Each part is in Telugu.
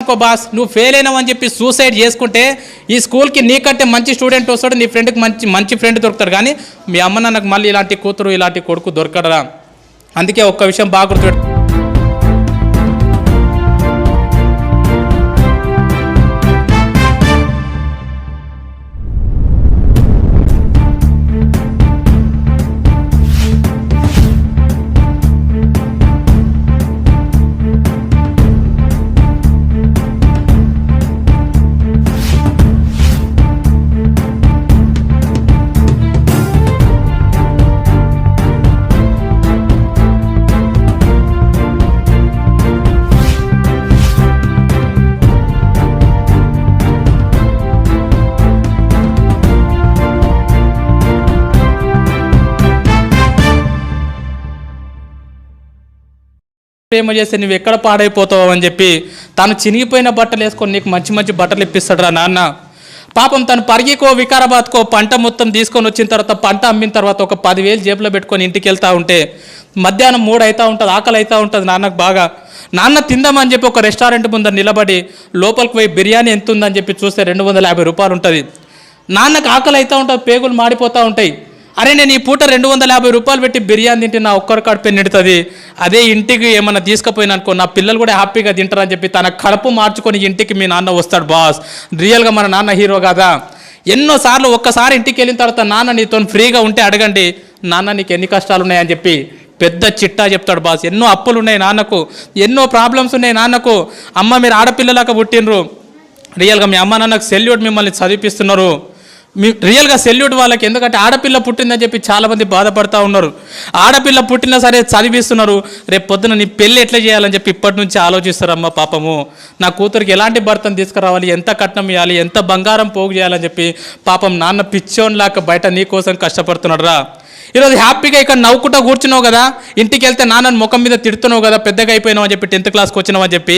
అనుకో బాస్, నువ్వు ఫెయిల్ అయినావు అని చెప్పి సూసైడ్ చేసుకుంటే ఈ స్కూల్కి నీకంటే మంచి స్టూడెంట్ వస్తాడు, నీ ఫ్రెండ్కి మంచి ఫ్రెండ్ దొరుకుతాడు. కానీ మీ అమ్మ నాన్నకు మళ్ళీ ఇలాంటి కూతురు ఇలాంటి కొడుకు దొరకడరా. అందుకే ఒక్క విషయం బాగా గుర్తుపెట్టు. ప్రేమ చేస్తే నువ్వు ఎక్కడ పాడైపోతావు అని చెప్పి తను చినిగిపోయిన బట్టలు వేసుకొని నీకు మంచి బట్టలు ఇప్పిస్తాడురా నాన్న. పాపం తను పరిగికో వికారాబాద్కో పంట మొత్తం తీసుకొని వచ్చిన తర్వాత పంట అమ్మిన తర్వాత ఒక 10,000 జేబులో పెట్టుకొని ఇంటికి వెళ్తూ ఉంటే మధ్యాహ్నం 3 అవుతూ ఉంటుంది, ఆకలి అవుతూ ఉంటుంది నాన్నకు బాగా. నాన్న తిందామని చెప్పి ఒక రెస్టారెంట్ ముందర నిలబడి లోపలికి పోయి బిర్యానీ ఎంత ఉందని చెప్పి చూస్తే 250 రూపాయలు ఉంటుంది. నాన్నకు ఆకలి అవుతూ ఉంటుంది, పేగులు మాడిపోతూ ఉంటాయి. అరే నేను ఈ పూట 250 రూపాయలు పెట్టి బిర్యానీ తింటే నా ఒక్కరి కడుపు నిండుతుంది, అదే ఇంటికి ఏమన్నా తీసుకుపోయినా అనుకో నా పిల్లలు కూడా హ్యాపీగా తింటారని చెప్పి తన కడుపు మార్చుకొని ఇంటికి మీ నాన్న వస్తాడు బాస్. రియల్గా మన నాన్న హీరో కదా. ఎన్నోసార్లు ఒక్కసారి ఇంటికి వెళ్ళిన తర్వాత నాన్న నీతో ఫ్రీగా ఉంటే అడగండి, నాన్న నీకు ఎన్ని కష్టాలు ఉన్నాయని చెప్పి పెద్ద చిట్టా చెప్తాడు బాస్. ఎన్నో అప్పులు ఉన్నాయి నాన్నకు, ఎన్నో ప్రాబ్లమ్స్ ఉన్నాయి నాన్నకు. అమ్మ మీరు ఆడపిల్లలాగా పుట్టినరు, రియల్గా మీ అమ్మ నాన్నకు సెల్యూట్, మిమ్మల్ని చదివిపిస్తున్నారు. రియల్గా సెల్యూట్ వాళ్ళకి. ఎందుకంటే ఆడపిల్ల పుట్టిందని చెప్పి చాలామంది బాధపడుతూ ఉన్నారు. ఆడపిల్ల పుట్టినా సరే చదివిస్తున్నారు, రేపు పొద్దున నీ పెళ్ళి ఎట్లా చేయాలని చెప్పి ఇప్పటి నుంచి ఆలోచిస్తారమ్మ. పాపము నా కూతురికి ఎలాంటి భర్తను తీసుకురావాలి, ఎంత కట్నం ఇవ్వాలి, ఎంత బంగారం పోగు చేయాలని చెప్పి పాపం నాన్న పిచ్చోన్లాగా బయట నీ కోసం కష్టపడుతున్నాడు రా. ఈరోజు హ్యాపీగా ఇక్కడ నవ్వుకుంటా కూర్చున్నావు కదా, ఇంటికి వెళ్తే నాన్నని ముఖం మీద తిడుతున్నావు కదా, పెద్దగా అయిపోయినావు అని చెప్పి 10th క్లాస్కి వచ్చినావు అని చెప్పి.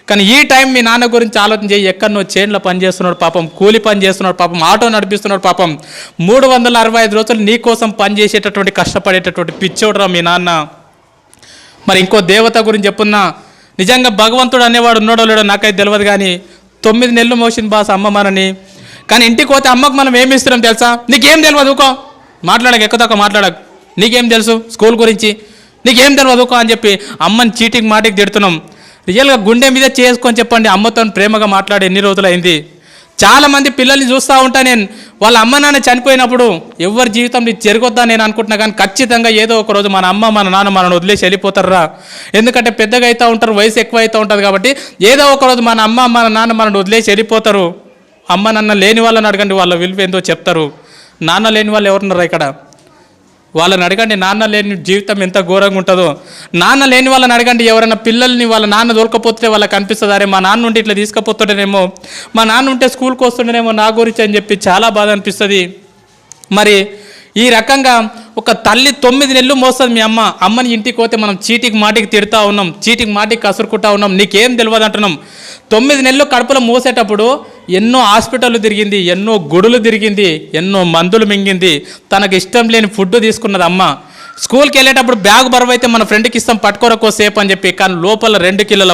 కానీ ఈ టైం మీ నాన్న గురించి ఆలోచన చేయి. ఎక్కడనో చేన్లో పని చేస్తున్నాడు పాపం, కూలి పని చేస్తున్నాడు పాపం, ఆటో నడిపిస్తున్నాడు పాపం. 365 రోజులు నీ కోసం పని చేసేటటువంటి కష్టపడేటటువంటి పిచ్చోడురా మీ నాన్న. మరి ఇంకో దేవత గురించి చెప్పున్నా, నిజంగా భగవంతుడు అనేవాడు ఉన్నాడో లేడో నాకైతే తెలియదు. కానీ 9 నెలలు మోసింది బాస్ అమ్మ మనని. కానీ ఇంటికి పోతే అమ్మకు మనం ఏమి ఇస్తున్నాం తెలుసా? నీకేం తెలియదు ఊకో, మాట్లాడక ఎక్కువ మాట్లాడక, నీకేం తెలుసు స్కూల్ గురించి, నీకేం తెలియదు ఊకో అని చెప్పి అమ్మని చీటికి మాటికి తిడుతున్నాం. రియల్గా గుండె మీద చేసుకొని చెప్పండి, అమ్మతో ప్రేమగా మాట్లాడి ఎన్ని రోజులు అయింది. చాలామంది పిల్లల్ని చూస్తూ ఉంటా నేను, వాళ్ళ అమ్మ నాన్న చనిపోయినప్పుడు ఎవరి జీవితంలో జరగొద్దా నేను అనుకుంటున్నా. కానీ ఖచ్చితంగా ఏదో ఒక రోజు మన అమ్మ మన నాన్న మనల్ని వదిలేసి వెళ్ళిపోతారా. ఎందుకంటే పెద్దగా అవుతూ ఉంటారు, వయసు ఎక్కువ అవుతూ ఉంటుంది. కాబట్టి ఏదో ఒక రోజు మన అమ్మ మన నాన్న మనల్ని వదిలేసి వెళ్ళిపోతారు. అమ్మ నాన్న లేని వాళ్ళని అడగండి, వాళ్ళ విలువ ఏందో చెప్తారు. నాన్న లేని వాళ్ళు ఎవరున్నారా ఇక్కడ, వాళ్ళని అడగండి నాన్న లేని జీవితం ఎంత ఘోరంగా ఉంటుందో. నాన్న లేని వాళ్ళని అడగండి, ఎవరైనా పిల్లల్ని వాళ్ళ నాన్న దొరకపోతే వాళ్ళకి అనిపిస్తుంది, అరే మా నాన్న ఉంటే ఇట్లా తీసుకుపోతుండేనేమో, మా నాన్న ఉంటే స్కూల్కి వస్తుండేనేమో నా గురించి అని చెప్పి చాలా బాధ అనిపిస్తుంది. మరి ఈ రకంగా ఒక తల్లి 9 నెలలు మోస్తుంది మీ అమ్మని ఇంటికి పోతే మనం చీటికి మాటికి తిడతా ఉన్నాం, చీటికి మాటికి కసురుకుంటా ఉన్నాం, నీకేం తెలియదు అంటున్నాం. 9 నెలలు కడుపులో మోసేటప్పుడు ఎన్నో హాస్పిటళ్ళు తిరిగింది, ఎన్నో గుడులు తిరిగింది, ఎన్నో మందులు మింగింది, తనకు ఇష్టం లేని ఫుడ్ తీసుకున్నది అమ్మ. స్కూల్కి వెళ్ళేటప్పుడు బ్యాగ్ బరువు అయితే మన ఫ్రెండ్కి ఇస్తాం పట్టుకోరకో సేపు అని చెప్పి, కానీ లోపల 2 కిలోల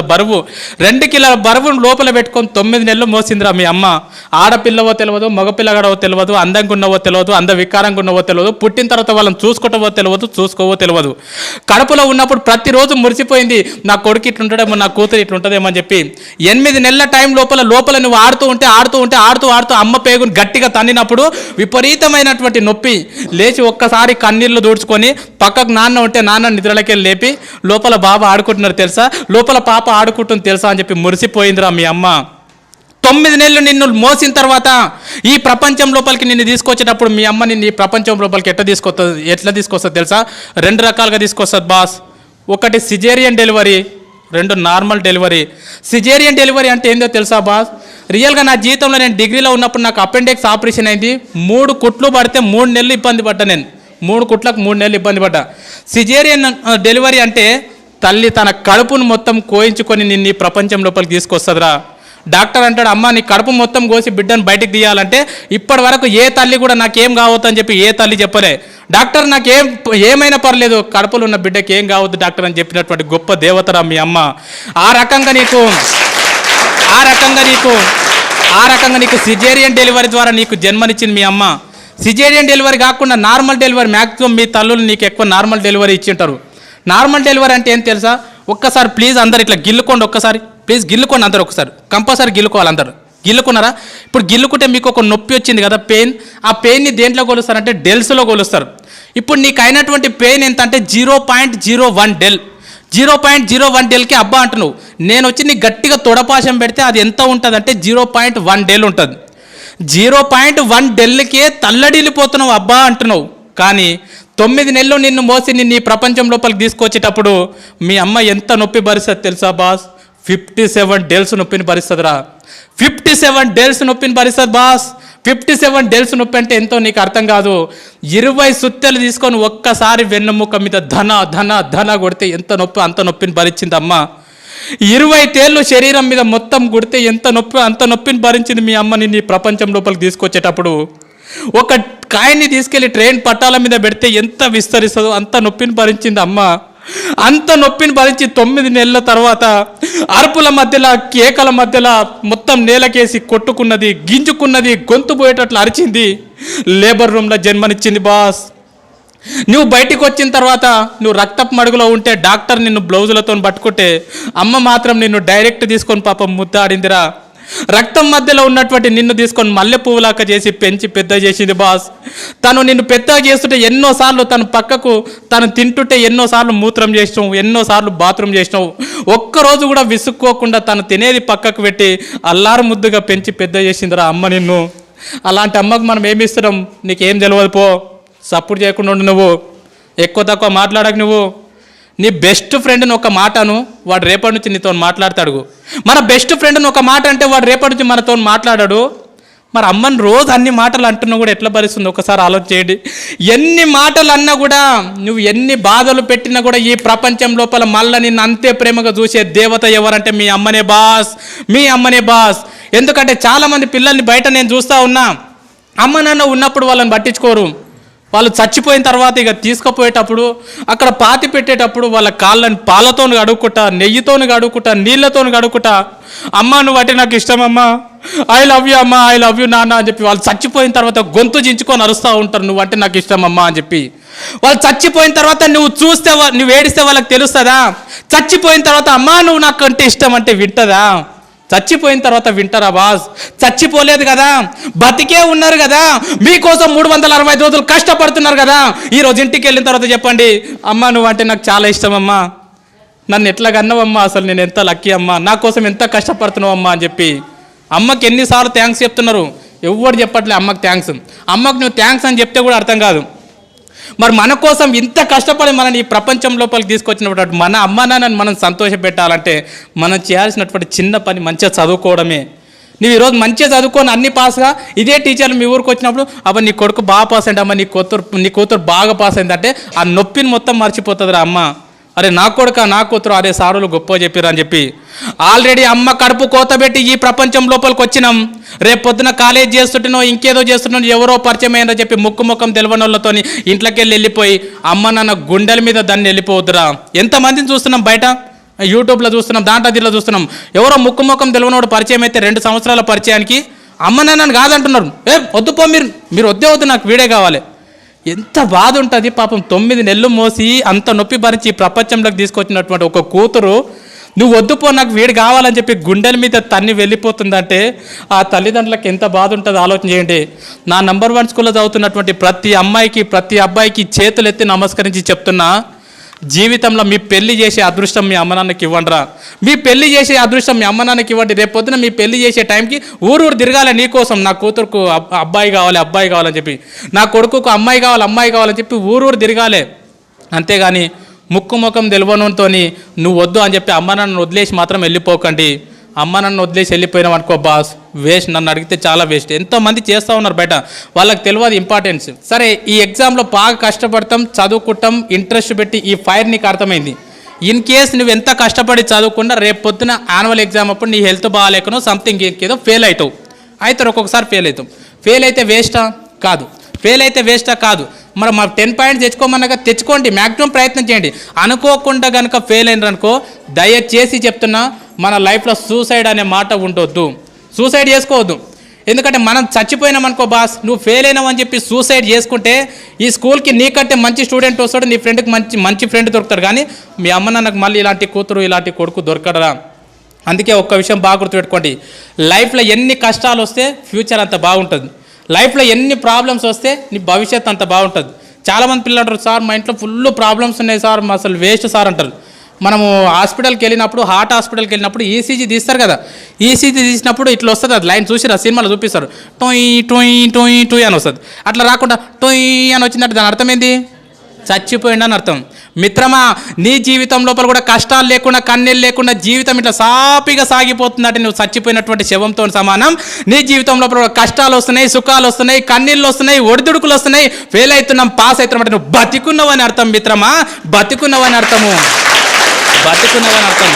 బరువును లోపల పెట్టుకొని 9 నెలలు మోసిందిరా మీ అమ్మ. ఆడపిల్లవో తెలియదు, మగపిల్లగాడవో తెలియదు, అందంగా ఉన్నవో తెలియదు, వికారంగా ఉన్నవో తెలియదు, పుట్టిన తర్వాత వాళ్ళని చూసుకుంటావో తెలియదు, చూసుకోవో తెలియదు. కడుపులో ఉన్నప్పుడు ప్రతిరోజు మురిసిపోయింది, నా కొడుకు ఇట్లుంటాడేమో, నా కూతురు ఇట్లుంటుందేమో అని చెప్పి. 8 నెలల టైం లోపల నువ్వు ఆడుతూ ఉంటే అమ్మ పేగుని గట్టిగా తన్నినప్పుడు విపరీతమైనటువంటి నొప్పి. లేచి ఒక్కసారి కన్నీళ్లు దూడ్చుకొని పక్కకు నాన్న ఉంటే నాన్న నిద్రలకి లేపి లోపల బాబా ఆడుకుంటున్నారు తెలుసా, లోపల పాప ఆడుకుంటుంది తెలుసా అని చెప్పి మురిసిపోయిందిరా మీ అమ్మ. 9 నెలలు నిన్ను మోసిన తర్వాత ఈ ప్రపంచం లోపలికి నిన్ను తీసుకొచ్చేటప్పుడు మీ అమ్మ నిన్ను ఈ ప్రపంచం లోపలికి ఎట్లా తీసుకొస్తుంది తెలుసా? 2 రకాలుగా తీసుకొస్తుంది బాస్. ఒకటి caesarean delivery, 2 normal delivery. Caesarean delivery అంటే ఏందో తెలుసా బాస్? రియల్గా నా జీవితంలో నేను డిగ్రీలో ఉన్నప్పుడు నాకు అపెండిక్స్ ఆపరేషన్ అయింది. 3 కుట్లు పడితే 3 నెలలు ఇబ్బంది పడ్డా. నేను 3 కుట్లకు 3 నెలలు ఇబ్బంది పడ్డా. సిజేరియన్ డెలివరీ అంటే తల్లి తన కడుపును మొత్తం కోయించుకొని నిన్ను ఈ ప్రపంచం లోపలికి తీసుకొస్తుందిరా. డాక్టర్ అంటాడు, అమ్మ నీ కడుపు మొత్తం కోసి బిడ్డను బయటికి తీయాలంటే ఇప్పటి వరకు ఏ తల్లి కూడా నాకేం కావద్దు అని చెప్పి ఏ తల్లి చెప్పలే. డాక్టర్ ఏమైనా పర్లేదు, కడుపులో ఉన్న బిడ్డకి ఏం కావద్దు డాక్టర్ అని చెప్పినటువంటి గొప్ప దేవతరా మీ అమ్మ. ఆ రకంగా ఆ రకంగా నీకు సిజేరియన్ డెలివరీ ద్వారా నీకు జన్మనిచ్చింది మీ అమ్మ. సిజేరియన్ డెలివరీ కాకుండా నార్మల్ డెలివరీ, మ్యాక్సిమం మీ తల్లులు నీకు ఎక్కువ నార్మల్ డెలివరీ ఇచ్చి ఉంటారు. నార్మల్ డెలివరీ అంటే ఏం తెలుసా? ఒక్కసారి ప్లీజ్ అందరు ఇట్లా గిల్లుకోండి, ఒక్కసారి ప్లీజ్ గిల్లుకోండి అందరు, ఒకసారి కంపల్సరీ గిల్లుకోవాలి అందరు. గిల్లుకున్నారా? ఇప్పుడు గిల్లుకుంటే మీకు ఒక నొప్పి వచ్చింది కదా, పెయిన్. ఆ పెయిన్ని దేంట్లో కొలుస్తారంటే డెల్స్లో కొలుస్తారు. ఇప్పుడు నీకు అయినటువంటి పెయిన్ ఎంత అంటే 0.01 డెల్. 0.01 డెల్కి అబ్బా అంటున్నావు. నేను వచ్చి నీకు గట్టిగా తొడపాశం పెడితే అది ఎంత ఉంటుంది అంటే 0.1 డెల్ ఉంటుంది. 0.1 డెల్కే తల్లడిల్లిపోతున్నావు అబ్బా అంటున్నావు. కానీ 9 నెలలు నిన్ను మోసి నిన్ను ఈ ప్రపంచం లోపలికి తీసుకొచ్చేటప్పుడు మీ అమ్మ ఎంత నొప్పి భరిస్తుంది తెలుసా బాస్? 57 డెల్స్ నొప్పిని భరిస్తుందిరా. 57 డెల్స్ నొప్పిని భరిస్తుంది బాస్. 57 డెల్స్ నొప్పి అంటే ఎంతో నీకు అర్థం కాదు. 20 సుత్తెలు తీసుకొని ఒక్కసారి వెన్నెముక మీద ధన ధన ధన కొడితే ఎంత నొప్పి, అంత నొప్పిని భరించింది అమ్మ. 20 తేళ్ళు శరీరం మీద మొత్తం కొడితే ఎంత నొప్పి, అంత నొప్పిని భరించింది మీ అమ్మని నీ ప్రపంచం లోపలికి తీసుకొచ్చేటప్పుడు. ఒక కాయని తీసుకెళ్లి ట్రైన్ పట్టాల మీద పెడితే ఎంత విస్తరిస్తుందో అంత నొప్పిని భరించింది అమ్మ. అంత నొప్పిని భరించి 9 నెలల తర్వాత అరుపుల మధ్యలో, కేకల మధ్యలో మొత్తం నేలకేసి కొట్టుకున్నది, గింజుకున్నది, గొంతు పోయేటట్లు అరిచింది. లేబర్ రూమ్లో జన్మనిచ్చింది బాస్. నువ్వు బయటికి వచ్చిన తర్వాత నువ్వు రక్తపు మడుగులో ఉంటే డాక్టర్ నిన్ను బ్లౌజులతో పట్టుకుంటే అమ్మ మాత్రం నిన్ను డైరెక్ట్ తీసుకొని పాపం ముద్దాడిందిరా. రక్తం మధ్యలో ఉన్నటువంటి నిన్ను తీసుకొని మల్లె పువ్వులాక చేసి పెంచి పెద్ద చేసింది బాస్. తను నిన్ను పెద్ద చేస్తుంటే ఎన్నోసార్లు తను పక్కకు తను తింటుంటే ఎన్నోసార్లు మూత్రం చేసినావు, ఎన్నోసార్లు బాత్రూమ్ చేసినావు. ఒక్కరోజు కూడా విసుక్కోకుండా తను తినేది పక్కకు పెట్టి అల్లారు ముద్దుగా పెంచి పెద్ద చేసిందిరా అమ్మ నిన్ను. అలాంటి అమ్మకు మనం ఏమి ఇస్తున్నాం? నీకేం తెలియదు పో. సపోర్ట్ చేయకుండా ఉండు, నువ్వు ఎక్కువ తక్కువ మాట్లాడకు. నువ్వు నీ బెస్ట్ ఫ్రెండ్ని ఒక మాటను వాడు రేపటి నుంచి నీతో మాట్లాడతాడు. మన బెస్ట్ ఫ్రెండ్ని ఒక మాట అంటే వాడు రేపటి నుంచి మనతో మాట్లాడాడు. మరి అమ్మని రోజు అన్ని మాటలు అంటున్నా కూడా ఎట్లా భరిస్తుంది ఒకసారి ఆలోచన చేయండి. ఎన్ని మాటలు అన్నా కూడా, నువ్వు ఎన్ని బాధలు పెట్టినా కూడా ఈ ప్రపంచం లోపల మళ్ళీ నిన్ను అంతే ప్రేమగా చూసే దేవత ఎవరంటే మీ అమ్మనే బాస్, మీ అమ్మనే బాస్. ఎందుకంటే చాలామంది పిల్లల్ని బయట నేను చూస్తూ ఉన్నా, అమ్మ నాన్న ఉన్నప్పుడు వాళ్ళని పట్టించుకోరు. వాళ్ళు చచ్చిపోయిన తర్వాత ఇక తీసుకుపోయేటప్పుడు అక్కడ పాతి పెట్టేటప్పుడు వాళ్ళ కాళ్ళని పాలతో కడుక్కుంటా, నెయ్యితో కడుక్కుంటా, నీళ్ళతో కడుక్కుంటా, అమ్మ నువ్వు అంటే నాకు ఇష్టం అమ్మా, ఐ లవ్ యూ అమ్మ, ఐ లవ్ యూ నాన్న అని చెప్పి వాళ్ళు చచ్చిపోయిన తర్వాత గొంతు చించుకొని అరుస్తూ ఉంటారు, నువ్వు అంటే నాకు ఇష్టం అమ్మా అని చెప్పి. వాళ్ళు చచ్చిపోయిన తర్వాత నువ్వు చూస్తే, నువ్వు ఏడిస్తే వాళ్ళకి తెలుస్తుందా? చచ్చిపోయిన తర్వాత అమ్మా నువ్వు నాకు అంటే ఇష్టం అంటే వింటదా? చచ్చిపోయిన తర్వాత వింటారా బాస్? చచ్చిపోలేదు కదా, బతికే ఉన్నారు కదా, మీకోసం 365 రోజులు కష్టపడుతున్నారు కదా. ఈరోజు ఇంటికి వెళ్ళిన తర్వాత చెప్పండి, అమ్మ నువ్వు అంటే నాకు చాలా ఇష్టం అమ్మా, నన్ను ఎట్లా కన్నావమ్మా, అసలు నేను ఎంత లక్కీ అమ్మా, నా కోసం ఎంత కష్టపడుతున్నావు అమ్మా అని చెప్పి. అమ్మకి ఎన్నిసార్లు థ్యాంక్స్ చెప్తున్నారు, ఎవరు చెప్పట్లే అమ్మకి థ్యాంక్స్. అమ్మకి నువ్వు థ్యాంక్స్ అని చెప్తే కూడా అర్థం కాదు. మరి మన కోసం ఇంత కష్టపడి మనని ఈ ప్రపంచం లోపలికి తీసుకొచ్చినటువంటి మన అమ్మ నాన్నని మనం సంతోషపెట్టాలంటే మనం చేయాల్సినటువంటి చిన్న పని మంచిగా చదువుకోవడమే. నువ్వు ఈరోజు మంచిగా చదువుకొని అన్ని పాస్గా ఇదే టీచర్లు మీ ఊరికి వచ్చినప్పుడు అబ్బా నీ కొడుకు బాగా పాస్ అయింది అమ్మ, నీ కూతురు బాగా పాస్ అయిందంటే ఆ నొప్పిని మొత్తం మర్చిపోతుందిరా అమ్మ. అరే నా కొడుక నా కూతురు అరే సారులు గొప్ప చెప్పిరా అని చెప్పి. ఆల్రెడీ అమ్మ కడుపు కోతబెట్టి ఈ ప్రపంచం లోపలికి వచ్చినాం. రేపు పొద్దున కాలేజ్ చేస్తుంటేనో ఇంకేదో చేస్తుంటేనో ఎవరో పరిచయం అయ్యారని చెప్పి ముఖం తెలియని వాళ్ళతో ఇంట్లోకి వెళ్ళిపోయి అమ్మ నాన్న గుండెల మీద దాన్ని వెళ్ళిపోవద్దురా. ఎంతమందిని చూస్తున్నాం బయట, యూట్యూబ్లో చూస్తున్నాం, దాంట్లో దీంట్లో చూస్తున్నాం. ఎవరో ముఖం తెలియనోడు పరిచయం అయితే 2 సంవత్సరాల పరిచయానికి అమ్మ నాన్నని కాదంటున్నారు. వద్దుపో మీరు వద్దు నాకు వీడే కావాలి. ఎంత బాధ ఉంటుంది పాపం. 9 నెలలు మోసి అంత నొప్పి భరించి ఈ ప్రపంచంలోకి తీసుకొచ్చినటువంటి ఒక కూతురు నువ్వు వద్దుపో నాకు వీడు కావాలని చెప్పి గుండెల మీద తన్ని వెళ్ళిపోతుందంటే ఆ తల్లిదండ్రులకు ఎంత బాధ ఉంటుందో ఆలోచన చేయండి. నా నంబర్ 1 స్కూల్లో చదువుతున్నటువంటి ప్రతి అమ్మాయికి ప్రతి అబ్బాయికి చేతులు ఎత్తి నమస్కరించి చెప్తున్నా, జీవితంలో మీ పెళ్లి చేసే అదృష్టం మీ అమ్మ నాన్నకి ఇవ్వండిరా. మీ పెళ్లి చేసే అదృష్టం మీ అమ్మ నాన్నకి ఇవ్వండి. రేపు పొద్దున మీ పెళ్లి చేసే టైంకి ఊరు తిరగాలి నీకోసం, నా కూతురుకు అబ్బాయి కావాలని చెప్పి, నా కొడుకుకు అమ్మాయి కావాలని చెప్పి ఊరు తిరగాలి. అంతేగాని ముఖం తెలియనుతో నువ్వు వద్దు అని చెప్పి అమ్మ నాన్నను వదిలేసి మాత్రం వెళ్ళిపోకండి. అమ్మ నన్ను వదిలేసి వెళ్ళిపోయినాం అనుకో బాస్, వేస్ట్. నన్ను అడిగితే చాలా వేస్ట్. ఎంతోమంది చేస్తూ ఉన్నారు బయట, వాళ్ళకి తెలియదు ఇంపార్టెన్స్. సరే ఈ ఎగ్జామ్లో బాగా కష్టపడతాం, చదువుకుంటాం, ఇంట్రెస్ట్ పెట్టి ఈ ఫైర్ నీకు అర్థమైంది. ఇన్ కేస్ నువ్వు ఎంత కష్టపడి చదువుకున్నా రేపు పొద్దున యాన్యువల్ ఎగ్జామ్ అప్పుడు నీ హెల్త్ బాగాలేకనో సంథింగ్ ఏదో ఫెయిల్ అవుతావు. ఒక్కొక్కసారి ఫెయిల్ అవుతాం. ఫెయిల్ అయితే వేస్టా? కాదు. మరి మా 10 పాయింట్స్ తెచ్చుకోమన్నాక తెచ్చుకోండి, మ్యాక్సిమం ప్రయత్నం చేయండి. అనుకోకుండా కనుక ఫెయిల్ అయినారనుకో దయచేసి చెప్తున్నా మన లైఫ్లో సూసైడ్ అనే మాట ఉండొద్దు. సూసైడ్ చేసుకోవద్దు. ఎందుకంటే మనం చచ్చిపోయినాం అనుకో బాస్, నువ్వు ఫెయిల్ అయినావని చెప్పి సూసైడ్ చేసుకుంటే ఈ స్కూల్కి నీకంటే మంచి స్టూడెంట్ వస్తాడు, నీ ఫ్రెండ్కి మంచి ఫ్రెండ్ దొరుకుతాడు. కానీ మీ అమ్మ నాన్నకు మళ్ళీ ఇలాంటి కూతురు ఇలాంటి కొడుకు దొరకడరా. అందుకే ఒక్క విషయం బాగా గుర్తుపెట్టుకోండి, లైఫ్లో ఎన్ని కష్టాలు వస్తే ఫ్యూచర్ అంత బాగుంటుంది, లైఫ్లో ఎన్ని ప్రాబ్లమ్స్ వస్తే నీ భవిష్యత్ అంత బాగుంటుంది. చాలామంది పిల్లలు అంటారు, సార్ మా ఇంట్లో ఫుల్ ప్రాబ్లమ్స్ ఉన్నాయి సార్, అసలు వేస్ట్ సార్ అంటారు. మనము హాస్పిటల్కి వెళ్ళినప్పుడు, హార్ట్ హాస్పిటల్కి వెళ్ళినప్పుడు ఈసీజీ తీస్తారు కదా, ఈసీజీ తీసినప్పుడు ఇట్లా వస్తుంది, అది లైన్ చూసిరా సినిమాలో చూపిస్తారు, టొయ్ టొయ్ టొయ్ టొయ్ అని వస్తుంది. అట్లా రాకుండా టొయ్ అని వచ్చిందంటే దాని అర్థం ఏంది? చచ్చిపోయిండని అర్థం. మిత్రమా, నీ జీవితం లోపల కూడా కష్టాలు లేకుండా కన్నీళ్ళు లేకుండా జీవితం ఇట్లా సాపిగా సాగిపోతుందంటే నువ్వు చచ్చిపోయినటువంటి శవంతో సమానం. నీ జీవితం లోపల కూడా కష్టాలు వస్తున్నాయి, సుఖాలు వస్తున్నాయి, కన్నీళ్ళు వస్తున్నాయి, ఒడిదుడుకులు వస్తున్నాయి, ఫెయిల్ అవుతున్నాం, పాస్ అవుతున్నాం అంటే నువ్వు బతికున్నావని అర్థం మిత్రమా, బతికున్నావని అర్థము, బతికున్నావని అర్థం.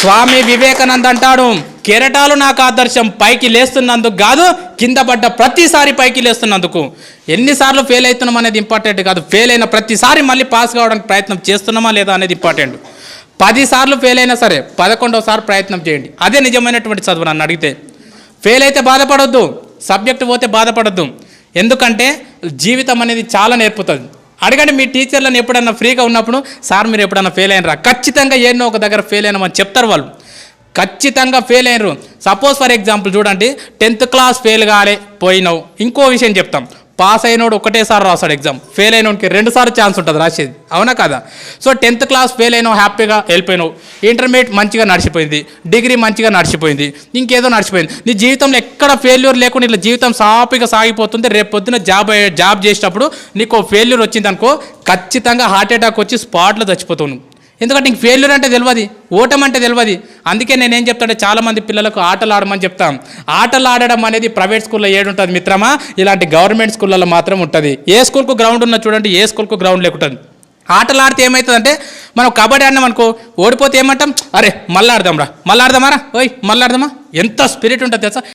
స్వామి వివేకానంద అంటాడు, కెరటాలు నాకు ఆదర్శం, పైకి లేస్తున్నందుకు కాదు, కింద పడ్డ ప్రతిసారి పైకి లేస్తున్నందుకు. ఎన్నిసార్లు ఫెయిల్ అవుతున్నాం అనేది ఇంపార్టెంట్ కాదు, ఫెయిల్ అయిన ప్రతిసారి మళ్ళీ పాస్ కావడానికి ప్రయత్నం చేస్తున్నామా లేదా అనేది ఇంపార్టెంట్. 10 సార్లు ఫెయిల్ అయినా సరే 11వసారి ప్రయత్నం చేయండి, అదే నిజమైనటువంటి చదువు. నన్ను అడిగితే ఫెయిల్ అయితే బాధపడొద్దు, సబ్జెక్ట్ పోతే బాధపడొద్దు. ఎందుకంటే జీవితం అనేది చాలా నేర్పుతుంది. అడగండి మీ టీచర్లను, ఎప్పుడన్నా ఫ్రీగా ఉన్నప్పుడు, సార్ మీరు ఎప్పుడన్నా ఫెయిల్ అయినరా? ఖచ్చితంగా ఏదో ఒక దగ్గర ఫెయిల్ అయినామని చెప్తారు వాళ్ళు, ఖచ్చితంగా ఫెయిల్ అయినరు. సపోజ్ ఫర్ ఎగ్జాంపుల్ చూడండి, 10th క్లాస్ ఫెయిల్ కాలే పోయినావు, ఇంకో విషయం చెప్తాం, పాస్ అయినోడు ఒకటేసారి రాస్తాడు ఎగ్జామ్, ఫెయిల్ అయినోడికి 2 సార్లు ఛాన్స్ ఉంటుంది రాసేది, అవునా కదా? సో 10th క్లాస్ ఫెయిల్ అయినావు, హ్యాపీగా వెళ్ళిపోయినావు, ఇంటర్మీడియట్ మంచిగా నడిచిపోయింది, డిగ్రీ మంచిగా నడిచిపోయింది, ఇంకేదో నడిచిపోయింది. నీ జీవితంలో ఎక్కడ ఫెయిల్యూర్ లేకుండా ఇట్లా జీవితం సాఫీగా సాగిపోతుంది. రేపు పొద్దున జాబ్ చేసేటప్పుడు నీకు ఫెయిల్యూర్ వచ్చింది అనుకో, ఖచ్చితంగా హార్ట్ అటాక్ వచ్చి స్పాట్లో చచ్చిపోతావు నువ్వు. ఎందుకంటే నీకు ఫెయిల్యూర్ అంటే తెలియదు, ఓటం అంటే తెలియదు. అందుకే నేనేం చెప్తానంటే చాలామంది పిల్లలకు ఆటలు ఆడమని చెప్తాం. ఆటలు ఆడడం అనేది ప్రైవేట్ స్కూల్లో ఏడుంటుంది మిత్రమా, ఇలాంటి గవర్నమెంట్ స్కూళ్ళలో మాత్రం ఉంటుంది. ఏ స్కూల్కు గ్రౌండ్ ఉన్నా చూడండి, ఏ స్కూల్కు గ్రౌండ్ లేకుంటుంది. ఆటలు ఆడితే ఏమవుతుందంటే, మనం కబడ్డీ ఆడినాం అనుకో, ఓడిపోతే ఏమంటాం, అరే మళ్ళీ ఆడదాంరా, మళ్ళీ ఆడదామారా, ఓయ్ మళ్ళీ ఆడదామా, ఎంత స్పిరిట్ ఉంటుంది తెలుసా.